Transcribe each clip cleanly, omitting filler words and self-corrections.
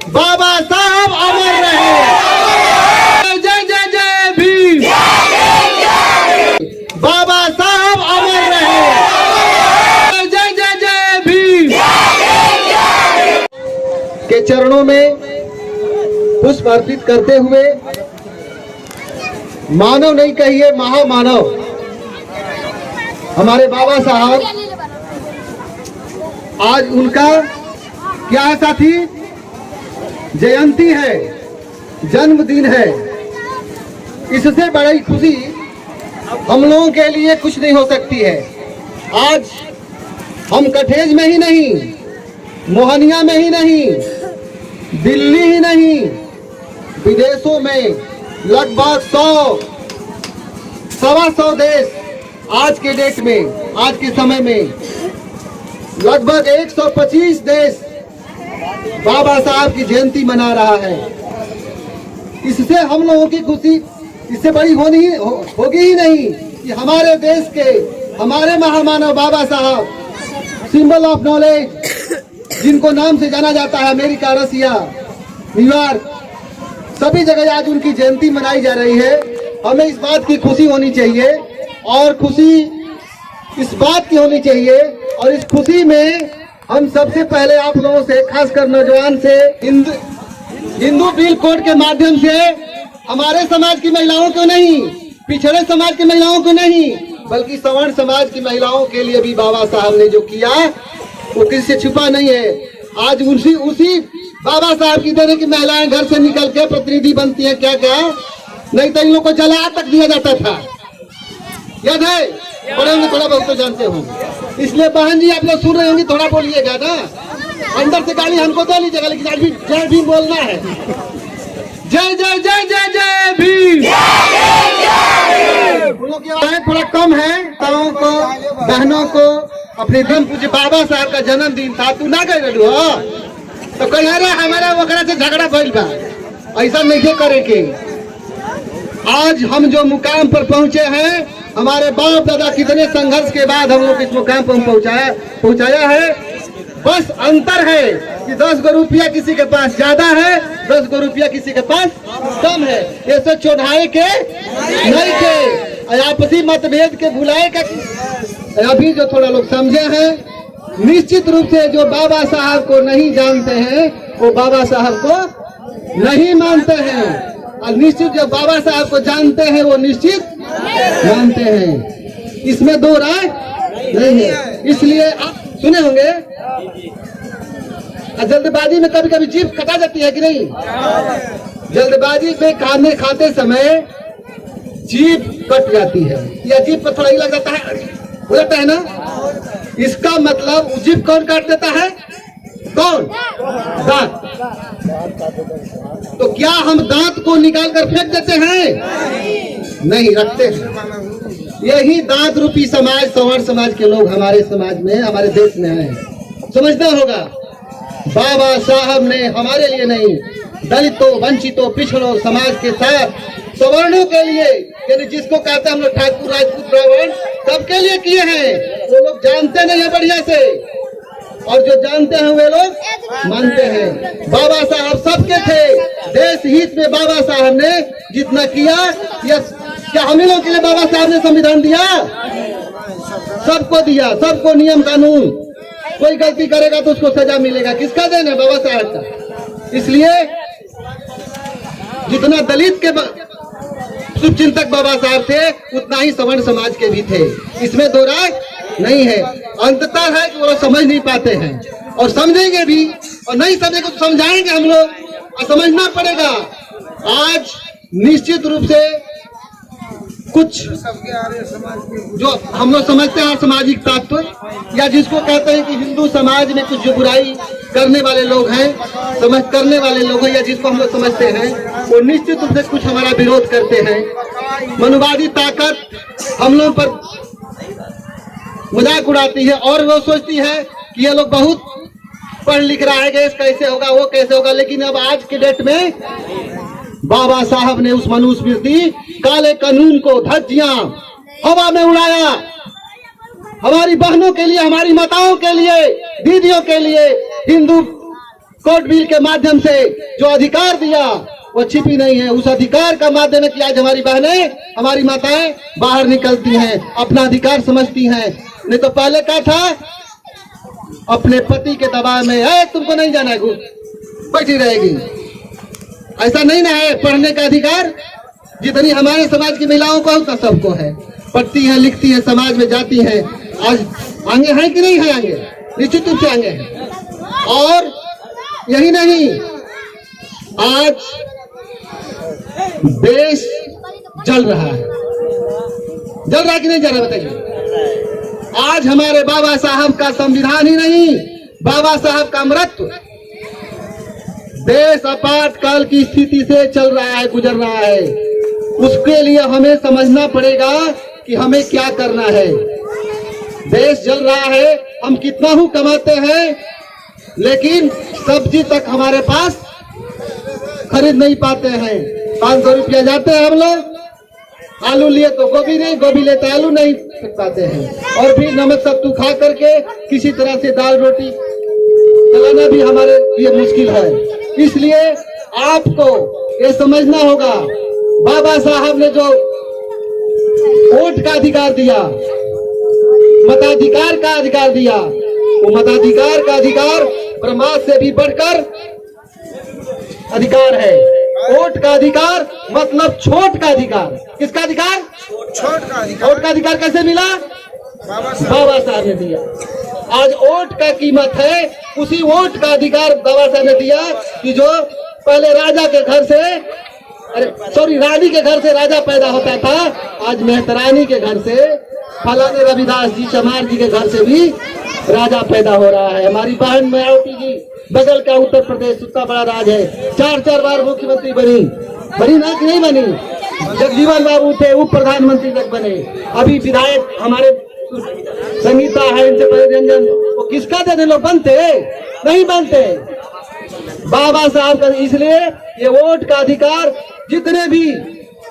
बाबा साहब अमर रहे। जय जय जय भीम। बाबा साहब अमर रहे। जय जय जय भीम। के चरणों में पुष्प अर्पित करते हुए मानव नहीं कहिए महामानव हमारे बाबा साहब, आज उनका क्या है साथी, जयंती है, जन्मदिन है। इससे बड़ी खुशी हम लोगों के लिए कुछ नहीं हो सकती है। आज हम कटेज में ही नहीं, मोहनिया में ही नहीं, दिल्ली ही नहीं, विदेशों में लगभग 100-125 देश आज के डेट में, आज के समय में लगभग 125 देश बाबा साहब की जयंती मना रहा है। इससे हम लोगों की खुशी इससे बड़ी होगी ही नहीं कि हमारे देश के, हमारे महामानव बाबा साहब, सिंबल ऑफ नॉलेज, जिनको नाम से जाना जाता है, अमेरिका, रसिया, न्यूयॉर्क, सभी जगह आज उनकी जयंती मनाई जा रही है। हमें इस बात की खुशी होनी चाहिए और खुशी इस बात की होनी चाहिए, और इस खुशी में हम सबसे पहले आप लोगों से, खासकर नौजवान से, हिंदू बिल कोड के माध्यम से हमारे समाज की महिलाओं को नहीं, पिछड़े समाज की महिलाओं को नहीं, बल्कि सवर्ण समाज की महिलाओं के लिए भी बाबा साहब ने जो किया वो किसी से छुपा नहीं है। आज उसी बाबा साहब की तरह की महिलाएं घर से निकल के प्रतिनिधि बनती है। क्या क्या नहीं तो इन लोगों को जला तक दिया जाता था, याद है? बड़े होंगे थोड़ा बहुत तो जानते हो, इसलिए बहन जी आप लोग सुन रहे होंगे, थोड़ा बोलिएगा ना, अंदर से गाली हमको दे लीजिएगा, लेकिन आज भी जय भीम बोलना है। जय जय जय जय जय भीम। उन लोग की आवाज़ थोड़ा कम है। ताओं को, बहनों को अपने दिन पूज्य बाबा साहब का जन्मदिन था, तू ना गए रहलू हो तो कह रहे हमारा वगैरह से झगड़ा भइल बा, ऐसा नहीं करे के। आज हम जो मुकाम पर पहुंचे हैं, हमारे बाप दादा कितने संघर्ष के बाद हम लोग इस मुकाम पर पहुंचाया है। बस अंतर है कि 10 गो रुपया किसी के पास ज्यादा है, 10 गो रुपया किसी के पास कम है। ऐसे चौढ़ाए के नहीं के, आपसी मतभेद के भुलाए का। अभी जो थोड़ा लोग समझे हैं, निश्चित रूप से जो बाबा साहब को नहीं जानते हैं वो बाबा साहब को नहीं मानते हैं, और निश्चित जो बाबा साहब को जानते हैं वो निश्चित मानते हैं। इसमें दो राय नहीं है। इसलिए आप सुने होंगे जल्दबाजी में कभी कभी जीभ कटा जाती है कि नहीं? जल्दबाजी में खाने खाते समय जीभ कट जाती है या जीभ पर थोड़ा ही लग जाता है, हो जाता है ना। इसका मतलब जीभ कौन काट देता है? कौन? दांत। तो क्या हम दांत को निकाल कर फेंक देते हैं? नहीं, रखते हैं। यही दांत रूपी समाज, सवर्ण समाज के लोग हमारे समाज में, हमारे देश में आए हैं। समझना होगा, बाबा साहब ने हमारे लिए नहीं, दलितों, वंचितों, पिछड़ों समाज के साथ सवर्णों के लिए, यानी जिसको कहते हैं हम लोग ठाकुर, राजपूत, ब्राह्मण, सबके लिए किए हैं। वो लोग जानते नहीं है बढ़िया से, और जो जानते हैं वे लोग मानते हैं। बाबा साहब सबके थे। देश हित में बाबा साहब ने जितना किया, क्या हम लोगों के लिए बाबा साहब ने संविधान दिया? सबको दिया, सबको नियम कानून। कोई गलती करेगा तो उसको सजा मिलेगा। किसका देन है? बाबा साहब का। इसलिए जितना दलित के शुभचिंतक बाबा साहब थे, उतना ही सवर्ण समाज के भी थे। इसमें दो राय नहीं है। अंततः है कि वो लोग समझ नहीं पाते हैं, और समझेंगे भी, और नहीं समझेंगे तो समझाएंगे हम लोग, और समझना पड़ेगा। आज निश्चित रूप से कुछ जो हम लोग समझते हैं सामाजिक तत्व, या जिसको कहते हैं कि हिंदू समाज में कुछ जो बुराई करने वाले लोग हैं, करने वाले लोग हैं, या जिसको हम लोग समझते हैं, वो निश्चित रूप से कुछ हमारा विरोध करते हैं। मनुवादी ताकत हम लोग पर मजाक उड़ाती है, और वो सोचती है कि ये लोग बहुत पढ़ लिख रहा है, कैसे होगा, वो कैसे होगा। लेकिन अब आज के डेट में बाबा साहब ने उस मनुस्मृति काले कानून को धज्जियां हवा में उड़ाया। हमारी बहनों के लिए, हमारी माताओं के लिए, दीदियों के लिए, हिंदू कोर्ट बिल के माध्यम से जो अधिकार दिया वो छिपी नहीं है। उस अधिकार का माध्यम है कि आज हमारी बहनें, हमारी माताएं बाहर निकलती हैं, अपना अधिकार समझती हैं। नहीं तो पहले क्या था, अपने पति के दबाव में है तुमको नहीं जाना है, बैठी रहेगी। ऐसा नहीं ना है। पढ़ने का अधिकार जितनी हमारे समाज की महिलाओं को उतना सबको है। पढ़ती हैं, लिखती हैं, समाज में जाती हैं, आज आगे हैं कि नहीं है? आगे निश्चित रूप से आगे हैं। और यही नहीं, आज देश जल रहा है। जल रहा है कि नहीं जल रहा बताइए? आज हमारे बाबा साहब का संविधान ही नहीं, बाबा साहब का अमृत देश आपातकाल की स्थिति से चल रहा है, गुजर रहा है। उसके लिए हमें समझना पड़ेगा कि हमें क्या करना है। देश जल रहा है, हम कितना ही कमाते हैं लेकिन सब्जी तक हमारे पास खरीद नहीं पाते हैं। 500 रुपया जाते हैं हम लोग, आलू लिए तो गोभी नहीं, गोभी लेते आलू नहीं पाते हैं। और फिर नमक सत्तू खा करके किसी तरह से दाल रोटी चलाना भी हमारे लिए मुश्किल है। इसलिए आपको ये समझना होगा, बाबा साहब ने जो वोट का अधिकार दिया, मताधिकार का अधिकार दिया, वो मताधिकार का अधिकार ब्रह्मास्त्र से भी बढ़कर अधिकार है। वोट का अधिकार मतलब छोट का अधिकार। किसका अधिकार? छोट का अधिकार। वोट का अधिकार कैसे मिला? बाबा साहब ने दिया। आज वोट का कीमत है, उसी वोट का अधिकार बाबा साहब ने दिया कि जो पहले राजा के घर से, रानी के घर से राजा पैदा होता था, आज मेहतरानी के घर से, फलाने रविदास जी चमार जी के घर से भी राजा पैदा हो रहा है। हमारी बहन मायावती जी बगल का उत्तर प्रदेश उतना बड़ा राज है, 4 बार मुख्यमंत्री बनी ना कि नहीं बनी? जगजीवन बाबू थे, उप प्रधानमंत्री तक बने। अभी विधायक हमारे संगीता है, इनसे पहले रंजन, वो किसका देने लोग बनते नहीं बनते, बाबा साहब का। इसलिए ये वोट का अधिकार जितने भी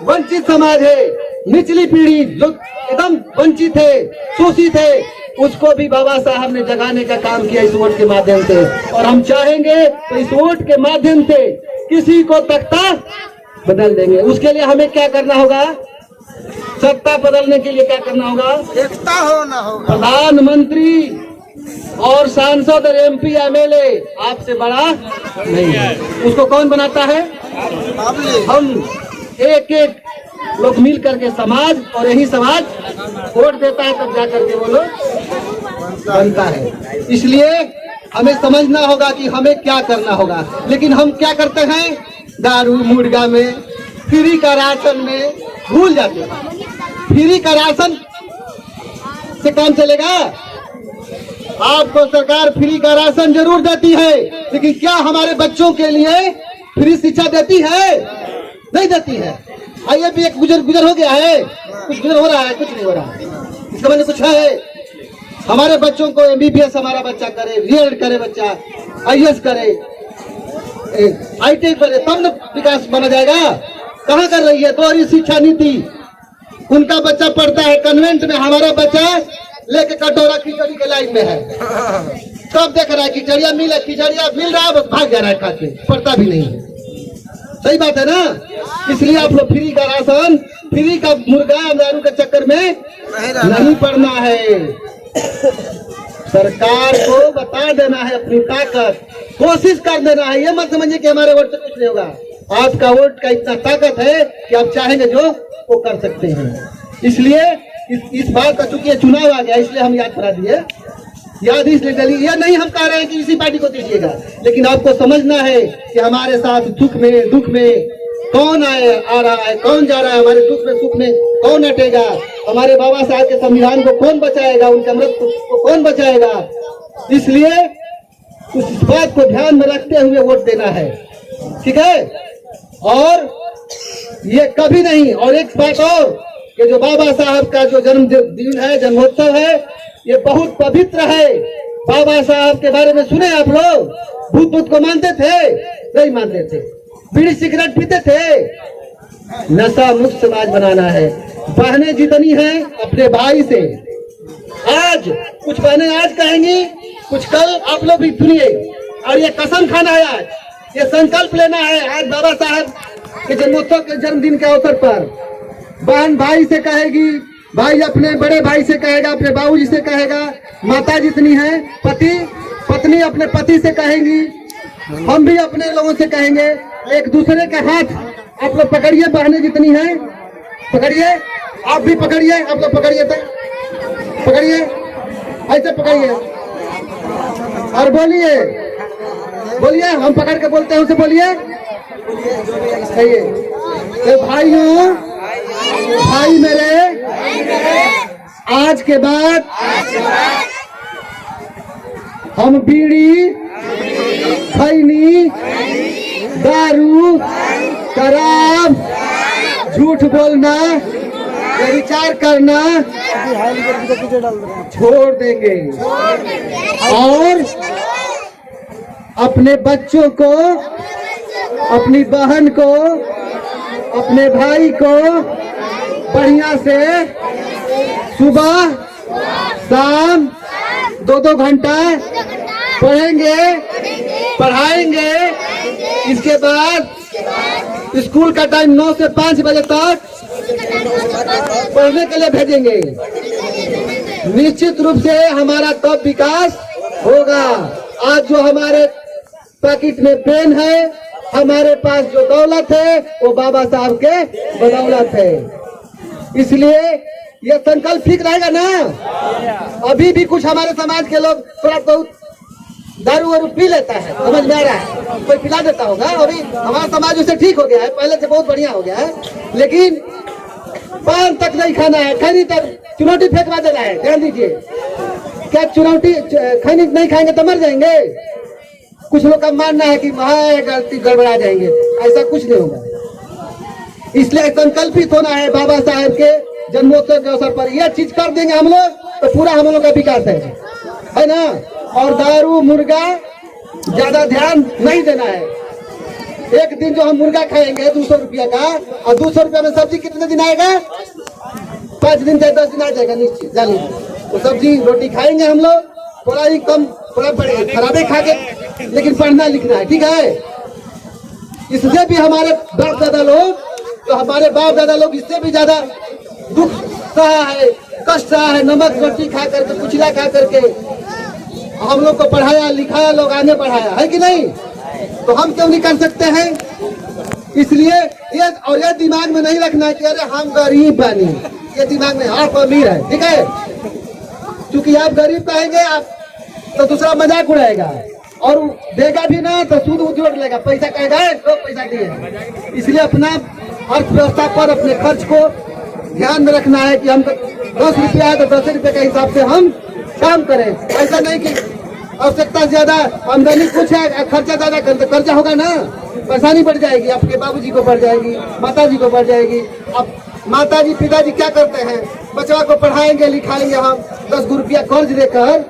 वंचित समाज है, निचली पीढ़ी जो एकदम वंचित है, शोषित है, उसको भी बाबा साहब ने जगाने का काम किया इस वोट के माध्यम से। और हम चाहेंगे तो इस वोट के माध्यम से किसी को तख्ता बदल देंगे। उसके लिए हमें क्या करना होगा? सत्ता बदलने के लिए क्या करना होगा? एकता होना होगा। प्रधानमंत्री और सांसद और MP MLA आपसे बड़ा नहीं है। उसको कौन बनाता है? हम एक एक लोग मिल करके समाज, और यही समाज वोट देता है तब जाकर के वो लोग बनता है। इसलिए हमें समझना होगा कि हमें क्या करना होगा। लेकिन हम क्या करते हैं? दारू मुर्गा में, फ्री का राशन में भूल जाते हैं। फ्री का राशन से काम चलेगा? आपको सरकार फ्री का राशन जरूर देती है, लेकिन क्या हमारे बच्चों के लिए फ्री शिक्षा देती है? नहीं देती है। आइए भी एक गुजर हो गया है, कुछ गुजर हो रहा है, कुछ नहीं हो रहा। इसका मतलब कुछ है? हमारे बच्चों को MBBS हमारा बच्चा करे, B.Ed करे, बच्चा IAS करे, ITI करे, तब न विकास बना जाएगा। कहाँ कर रही है? दोहरी शिक्षा नीति। उनका बच्चा पढ़ता है कन्वेंट में, हमारा बच्चा लेके कटोरा खिचड़ी के लाइन में है। सब देख रहा है खिचड़िया मिल रहा है, बस भाग जा रहा है खा के, पढ़ता भी नहीं है। सही बात है ना? इसलिए आप लोग फ्री का राशन, फ्री का मुर्गा, दारू के चक्कर में नहीं पड़ना है। सरकार को बता देना है अपनी ताकत, कोशिश कर देना है। ये मत समझिए कि हमारे वोट से कुछ नहीं होगा। आपका वोट का इतना ताकत है कि आप चाहेंगे जो वो कर सकते हैं। इसलिए इस बार का चूंकि चुनाव आ गया, इसलिए हम याद करा दिए। याद इसलिए डली, यह नहीं हम कह रहे हैं कि इसी पार्टी को दीजिएगा, लेकिन आपको समझना है कि हमारे साथ सुख में दुख में कौन आ रहा है, कौन जा रहा है, हमारे दुख में सुख में कौन हटेगा, हमारे बाबा साहब के संविधान को कौन बचाएगा, उनके अमृत को कौन बचाएगा। इसलिए उस बात को ध्यान में रखते हुए वोट देना है, ठीक है? और ये कभी नहीं। और एक बात और कि जो बाबा साहब का जो जन्मदिन है, जन्मोत्सव है, ये बहुत पवित्र है। बाबा साहब के बारे में सुने आप लोग? भूत को मानते थे? नहीं मानते थे। बीड़ी सिगरेट पीते थे? नशा मुक्त समाज बनाना है। बहनें जितनी हैं अपने भाई से, आज कुछ बहनें आज कहेंगी, कुछ कल आप लोग भी सुनिए, और ये कसम खाना है, आज ये संकल्प लेना है। आज बाबा साहब के जन्मोत्सव के जन्मदिन के अवसर पर बहन भाई से कहेगी, भाई अपने बड़े भाई से कहेगा, अपने बाबूजी से कहेगा, माता जितनी है, पति पत्नी अपने पति से कहेंगी, हम भी अपने लोगों से कहेंगे। एक दूसरे के हाथ आप लोग पकड़िए, बहनें जितनी हैं पकड़िए, आप भी पकड़िए, आप लोग पकड़िए, तो पकड़िए, ऐसे पकड़िए और बोलिए, बोलिए, हम पकड़ के बोलते हैं उसे, बोलिए, कहिए, तो भाइयों, भाई मेरे, आज के बाद हम बीड़ी, खैनी, दारू, शराब, झूठ बोलना, विचार करना छोड़ देंगे और अपने बच्चों को, अपनी बहन को, अपने भाई को बढ़िया से सुबह शाम 2-2 घंटा पढ़ेंगे, पढ़ाएंगे। इसके बाद स्कूल का टाइम 9 से 5 बजे तक पढ़ने के लिए भेजेंगे। निश्चित रूप से हमारा तब विकास होगा। आज जो हमारे पैकेट में पेन है, हमारे पास जो दौलत है, वो बाबा साहब के बदौलत है। इसलिए ये संकल्प ठीक रहेगा ना। अभी भी कुछ हमारे समाज के लोग थोड़ा बहुत दारू वारू पी लेता है, समझ में आ रहा है, कोई पिला देता होगा। अभी हमारा समाज उससे ठीक हो गया है, पहले से बहुत बढ़िया हो गया है। लेकिन पान तक नहीं खाना है, खैनी तक, चुनौती फेंकवा देना है। ध्यान दीजिए, क्या चुनौती खैनी नहीं खाएंगे तो मर जाएंगे? कुछ लोग का मानना है कि वहाँ गलती गड़बड़ा जाएंगे, ऐसा कुछ नहीं होगा। इसलिए संकल्पित होना है बाबा साहब के जन्मोत्सव के अवसर पर। यह चीज कर देंगे हम लोग तो पूरा हम लोग का विकास है ना। और दारू मुर्गा ज्यादा ध्यान नहीं देना है। एक दिन जो हम मुर्गा खाएंगे 200 रुपया का, और 200 रुपया में सब्जी कितने दिन आएगा? 5 दिन से 10 दिन आ जाएगा निश्चित, जानिए। तो सब्जी रोटी खाएंगे हम लोग, थोड़ा ही कम, थोड़ा खराबे खा के, लेकिन पढ़ना लिखना है, ठीक है। इससे भी हमारे बाप दादा लोग, तो हमारे बाप दादा लोग इससे भी ज्यादा दुख सहा है, कष्ट सहा है, नमक रोटी खा करके, कुचला खा करके। हम लोग को पढ़ाया लिखाया, लोग आगे बढ़ाया है कि नहीं? तो हम क्यों नहीं कर सकते हैं? इसलिए ये दिमाग में नहीं रखना कि अरे हम गरीब बनी, ये दिमाग में, आप अमीर है, ठीक है। क्योंकि आप गरीब कहेंगे आप तो दूसरा मजाक उड़ाएगा, और देगा भी ना तो सूद जोड़ लेगा, पैसा कहेगा तो पैसा दिए। इसलिए अपना अर्थव्यवस्था पर, अपने खर्च को ध्यान में रखना है कि हम 10 रुपया है तो 10 रुपये के हिसाब से हम काम करें। ऐसा नहीं कि आवश्यकता ज्यादा, आमदनी कुछ है, खर्चा ज्यादा कर, तो खर्चा होगा ना, परेशानी बढ़ जाएगी, आपके बाबूजी को बढ़ जाएगी, माताजी को बढ़ जाएगी। अब माताजी पिताजी क्या करते हैं? बच्चा को पढ़ाएंगे लिखाएंगे हम, 10 रुपया कर्ज देकर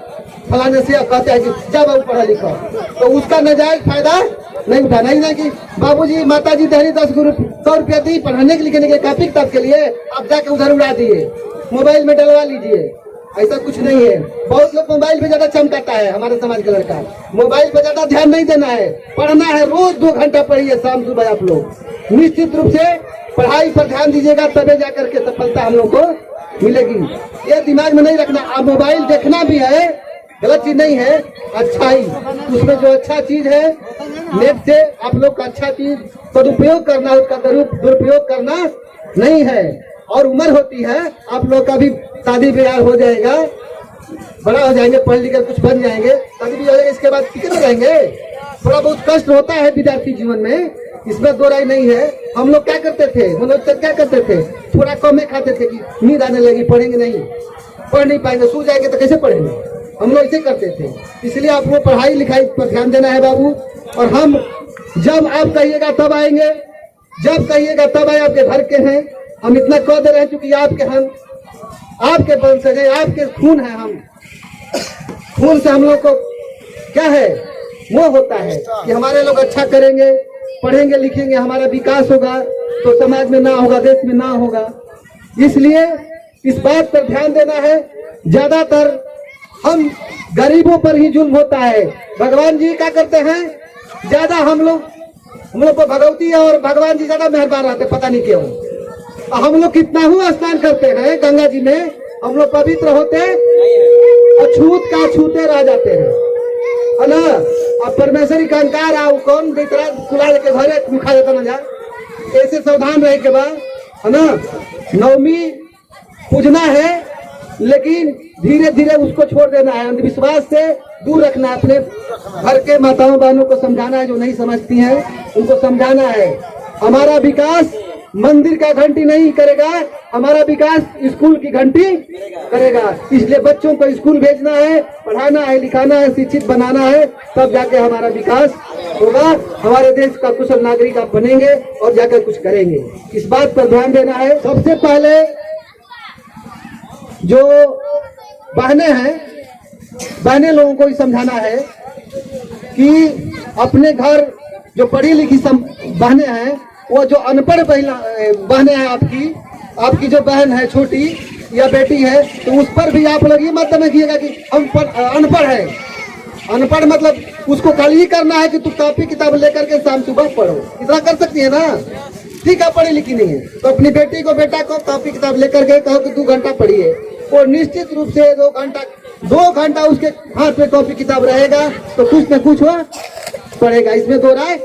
फलाने से कहते हैं कि जा बाबू पढ़ा लिखा, तो उसका नाजायज फायदा नहीं उठाना। ही नहीं कि बाबूजी माताजी दहली 100 रुपया दी पढ़ाने के लिखने के कॉपी किताब के लिए, आप जाके उधर उड़ा दिए, मोबाइल में डलवा लीजिए। ऐसा कुछ नहीं है। बहुत लोग मोबाइल पे ज्यादा चमकाता है, हमारे समाज का लड़का मोबाइल पे ज्यादा ध्यान नहीं देना है, पढ़ना है। रोज 2 घंटा पढ़िए, शाम सुबह आप लोग निश्चित रूप से पढ़ाई पर ध्यान दीजिएगा, तबे जाकर के सफलता हम लोग को मिलेगी। ये दिमाग में नहीं रखना। अब मोबाइल देखना भी है, गलत चीज नहीं है, अच्छा ही, उसमें जो अच्छा चीज है नेट से आप लोग का अच्छा चीज सदुपयोग करना, उसका दुरुपयोग करना नहीं है। और उम्र होती है, आप लोग का भी शादी ब्याह हो जाएगा, बड़ा हो जाएंगे, पढ़ लिख कर कुछ बन जाएंगे, शादी भी हो जाएगा, इसके बाद कितने रहेंगे? थोड़ा बहुत कष्ट होता है विद्यार्थी जीवन में, इसमें दो राय नहीं है। हम लोग क्या करते थे, मनोज सर क्या करते थे, थोड़ा कम खाते थे कि नींद आने लगी, पढ़ेंगे नहीं, पढ़ नहीं पाएंगे, सो जाएंगे तो कैसे पढ़ेंगे, हम लोग ऐसे करते थे। इसलिए आपको पढ़ाई लिखाई पर ध्यान देना है बाबू। और हम जब आप कहिएगा तब आएंगे, जब कहिएगा तब आए, आपके घर के हैं, हम इतना कह दे रहे हैं क्योंकि आपके हम आपके वंशज हैं, आपके खून है, हम खून से हम लोग को क्या है, मोह होता है कि हमारे लोग अच्छा करेंगे, पढ़ेंगे लिखेंगे, हमारा विकास होगा, तो समाज में ना होगा, देश में ना होगा। इसलिए इस बात पर ध्यान देना है। ज्यादातर हम गरीबों पर ही जुल्म होता है। भगवान जी क्या करते हैं, ज्यादा हम लोग को भगवती और भगवान जी ज्यादा मेहरबान रहते, पता नहीं क्यों। हम लोग कितना हुआ स्नान करते हैं गंगा जी में, हम लोग पवित्र होते और छूत का छूते रह जाते हैं, है ना। अब परमेश्वरी का अंकार आओ कौन बेतरा कुला के घरे खा जाता ना जा, ऐसे सावधान रहे के बाद, है ना। नवमी पूजना है, लेकिन धीरे धीरे उसको छोड़ देना है, अंधविश्वास से दूर रखना है। अपने घर के माताओं बहनों को समझाना है, जो नहीं समझती हैं उनको समझाना है। हमारा विकास मंदिर का घंटी नहीं करेगा, हमारा विकास स्कूल की घंटी करेगा। इसलिए बच्चों को स्कूल भेजना है, पढ़ाना है, लिखाना है, शिक्षित बनाना है, तब जाके हमारा विकास होगा। हमारे देश का कुशल नागरिक आप बनेंगे और जाकर कुछ करेंगे। इस बात पर ध्यान देना है। सबसे पहले जो बहनें हैं, बहने लोगों को ही समझाना है कि अपने घर जो पढ़ी लिखी बहनें हैं, वो जो अनपढ़ बहनें हैं, आपकी जो बहन है छोटी या बेटी है, तो उस पर भी आप लोग ये मत समझिएगा कि हम अनपढ़ है। अनपढ़ मतलब उसको कल ही करना है कि तू कॉपी किताब लेकर के शाम सुबह पढ़ो, इतना कर सकती है ना। ठीक है, पढ़ी लिखी नहीं है तो अपनी बेटी को बेटा को कॉपी किताब लेकर के कहो कि 2 घंटा पढ़िए, और निश्चित रूप से 2 घंटा उसके हाथ में कॉपी किताब रहेगा तो कुछ न कुछ वो पढ़ेगा, इसमें दो राय